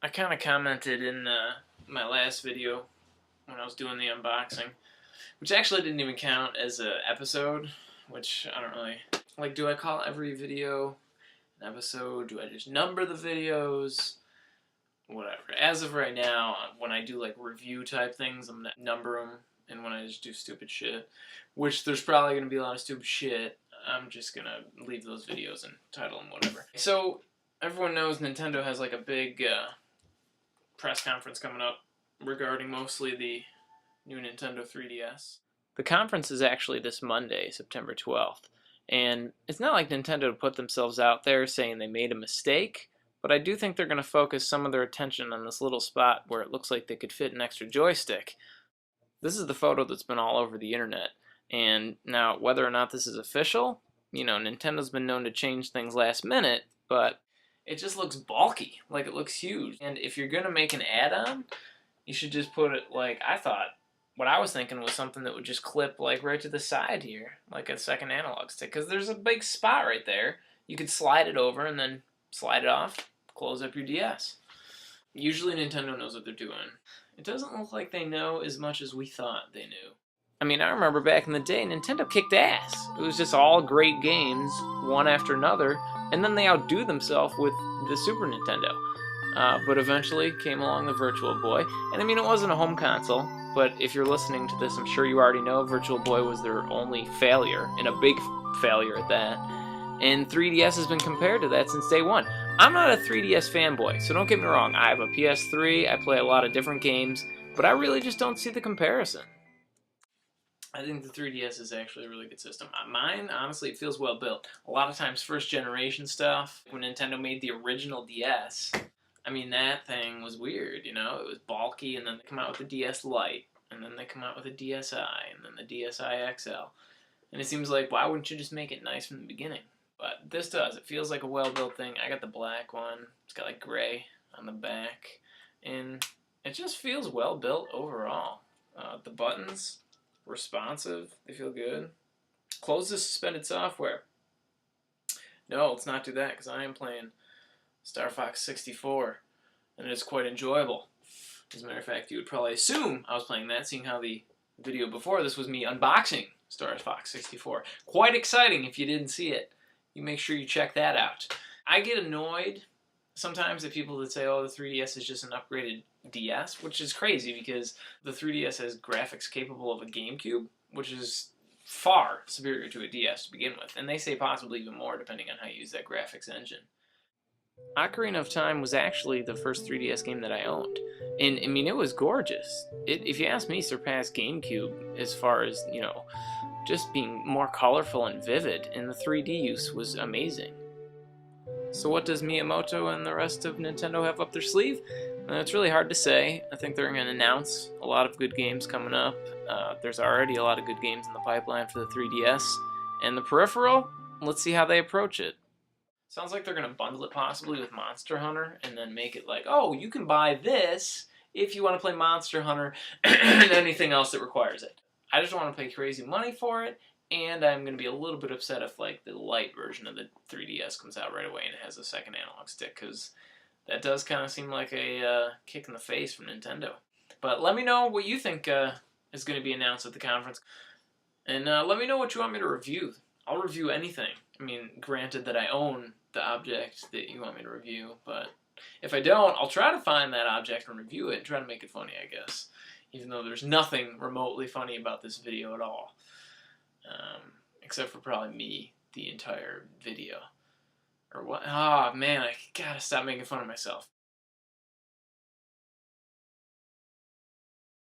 I kind of commented in my last video when I was doing the unboxing, which actually didn't even count as an episode, which I don't really... Like, do I call every video an episode? Do I just number the videos? Whatever. As of right now, when I do like review type things, I'm going to number them, and when I just do stupid shit, which there's probably going to be a lot of stupid shit, I'm just going to leave those videos and title them whatever. So, everyone knows Nintendo has like a big press conference coming up regarding mostly the new Nintendo 3DS. The conference is actually this Monday, September 12th, and it's not like Nintendo put themselves out there saying they made a mistake, but I do think they're going to focus some of their attention on this little spot where it looks like they could fit an extra joystick. This is the photo that's been all over the internet, and now whether or not this is official, you know, Nintendo's been known to change things last minute, but it just looks bulky, like it looks huge. And if you're going to make an add-on, you should just put it, like, what I was thinking was something that would just clip, like, right to the side here, like a second analog stick, because there's a big spot right there. You could slide it over and then slide it off, close up your DS. Usually Nintendo knows what they're doing. It doesn't look like they know as much as we thought they knew. I mean, I remember back in the day, Nintendo kicked ass. It was just all great games, one after another, and then they outdo themselves with the Super Nintendo. But eventually came along the Virtual Boy, and I mean, it wasn't a home console, but if you're listening to this, I'm sure you already know Virtual Boy was their only failure, and a big failure at that. And 3DS has been compared to that since day one. I'm not a 3DS fanboy, so don't get me wrong. I have a PS3, I play a lot of different games, but I really just don't see the comparison. I think the 3DS is actually a really good system. Mine, honestly, it feels well built. A lot of times, first generation stuff, when Nintendo made the original DS, I mean, that thing was weird, you know? It was bulky, and then they come out with the DS Lite, and then they come out with the DSi, and then the DSi XL. And it seems like, why wouldn't you just make it nice from the beginning? But this does. It feels like a well-built thing. I got the black one. It's got, like, gray on the back. And it just feels well-built overall. The buttons... responsive, they feel good. Close the suspended software. No, let's not do that because I am playing Star Fox 64 and it's quite enjoyable. As a matter of fact, you would probably assume I was playing that, seeing how the video before this was me unboxing Star Fox 64. Quite exciting if you didn't see it. You make sure you check that out. I get annoyed sometimes at people that say, oh, the 3DS is just an upgraded DS, which is crazy because the 3DS has graphics capable of a GameCube, which is far superior to a DS to begin with, and they say possibly even more depending on how you use that graphics engine. Ocarina of Time was actually the first 3DS game that I owned, and I mean, it was gorgeous. It, if you ask me, surpassed GameCube as far as, you know, just being more colorful and vivid, and the 3D use was amazing. So what does Miyamoto and the rest of Nintendo have up their sleeve? It's really hard to say. I think they're going to announce a lot of good games coming up. There's already a lot of good games in the pipeline for the 3DS. And the peripheral, let's see how they approach it. Sounds like they're going to bundle it possibly with Monster Hunter and then make it like, oh, you can buy this if you want to play Monster Hunter and anything else that requires it. I just want to pay crazy money for it. And I'm going to be a little bit upset if, like, the light version of the 3DS comes out right away and it has a second analog stick, because that does kind of seem like a kick in the face from Nintendo. But let me know what you think is going to be announced at the conference. And let me know what you want me to review. I'll review anything. I mean, granted that I own the object that you want me to review, but if I don't, I'll try to find that object and review it and try to make it funny, I guess. Even though there's nothing remotely funny about this video at all. Except for probably me, the entire video. Or what? Oh man, I gotta stop making fun of myself.